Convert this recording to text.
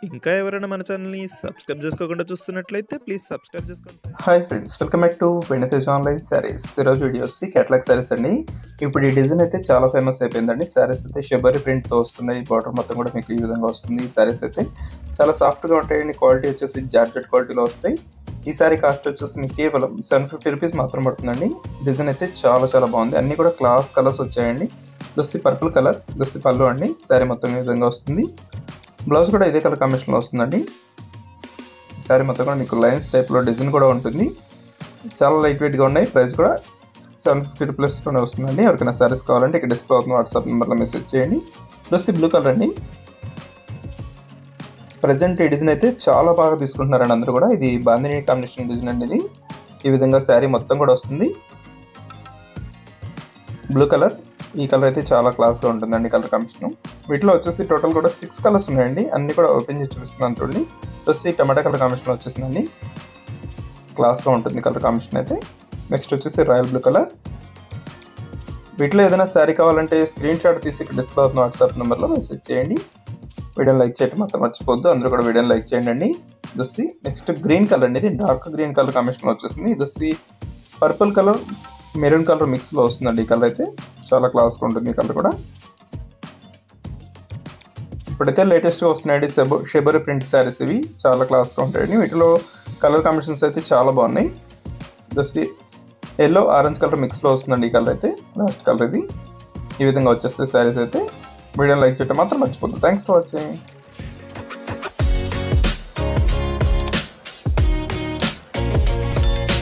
ఇంకా ఎవరైనా మన ఛానల్‌ని సబ్స్క్రైబ్ చేసుకోకుండా చూస్తున్నట్లయితే ప్లీజ్ సబ్స్క్రైబ్ చేసుకోండి friends. Hi friends, welcome back to వెనితేజ్ online saris. ఈరోజు వీడియో వచ్చి కేటలాగ్ శారీస్ అండి. ఇప్పుడు ఈ డిజైన్ అయితే చాలా ఫేమస్ అయిపోయిందండి. శారీస్ అయితే షిబరి ప్రింట్తో వస్తున్నాయి. బార్డర్ మొత్తం కూడా మీకు ఈ విధంగా వస్తుంది. ఈ శారీస్ అయితే చాలా సాఫ్ట్గా ఉంటాయండి. క్వాలిటీ వచ్చేసి జార్జెట్ క్వాలిటీలో వస్తాయి. ఈ శారీ కాస్ట్ వచ్చేసి మీకు కేవలం 750 రూపీస్ మాత్రం పడుతుందండి. డిజైన్ అయితే చాలా బాగుంది. అన్నీ కూడా క్లాస్ కలర్స్ వచ్చాయండి. దొస్సి పర్పుల్ కలర్, దొస్సి పళ్ళు అండి. శారీ మొత్తం ఈ విధంగా వస్తుంది. బ్లౌజ్ కూడా ఇదే కలర్ కాంబినేషన్లో వస్తుందండి. శారీ మొత్తం కూడా మీకు లైన్స్ టైప్లో డిజైన్ కూడా ఉంటుంది. చాలా లైట్ వెయిట్గా ఉన్నాయి. ప్రైస్ కూడా 750 రూపీస్లోనే వస్తుందండి. ఎవరికైనా శారీస్ కావాలంటే ఇక్కడ డిస్ప్లే అవుతున్న వాట్సాప్ నెంబర్లో మెసేజ్ చేయండి. దొస్సి బ్లూ కలర్ అండి. ప్రజెంట్ ఈ డిజైన్ అయితే చాలా బాగా తీసుకుంటున్నారండి అందరూ కూడా. ఇది బాందిని కాంబినేషన్ డిజైన్ అండి. ఇది ఈ విధంగా శారీ మొత్తం కూడా వస్తుంది. బ్లూ కలర్, ఈ కలర్ అయితే చాలా క్లాస్గా ఉంటుందండి కలర్ కాంబినేషన్. వీటిలో వచ్చేసి టోటల్ కూడా 6 కలర్స్ ఉన్నాయండి. అన్నీ కూడా ఓపెన్ చేసి చూపిస్తున్నాను చూడండి. వచ్చేసి టమాటా కలర్ కాంబినేషన్ వచ్చేసిందండి. క్లాస్గా ఉంటుంది కలర్ కాంబినేషన్ అయితే. నెక్స్ట్ వచ్చేసి రాయల్ బ్లూ కలర్. వీటిలో ఏదైనా శారీ కావాలంటే స్క్రీన్ షాట్ తీసి ఇక్కడ డిస్ప్లే అవుతున్న వాట్సాప్ నెంబర్లో మెసేజ్ చేయండి. వీడియోని లైక్ చేయడం మాత్రం మర్చిపోద్దు. అందరూ కూడా వీడియోని లైక్ చేయండి అండి. ఇది నెక్స్ట్ గ్రీన్ కలర్ అండి. ఇది డార్క్ గ్రీన్ కలర్ కాంబినేషన్లో వచ్చేసింది. ఇది పర్పుల్ కలర్ మెరూన్ కలర్ మిక్స్లో వస్తుందండి. ఈ కలర్ అయితే చాలా క్లాస్గా ఉంటుంది. ఈ కలర్ కూడా ఇప్పుడైతే లేటెస్ట్గా వస్తున్నాయండి షిబరి ప్రింట్ శారీస్. ఇవి చాలా క్లాస్గా ఉంటాయండి. వీటిలో కలర్ కాంబినేషన్స్ అయితే చాలా బాగున్నాయి. దొస్సి ఎల్లో ఆరెంజ్ కలర్ మిక్స్లో వస్తుందండి. ఈ కలర్ అయితే లాస్ట్ కలర్ ఇది. ఈ విధంగా వచ్చేస్తే శారీస్ అయితే. వీడియోని లైక్ చేయడం మాత్రం మర్చిపోతుంది. Thanks for watching.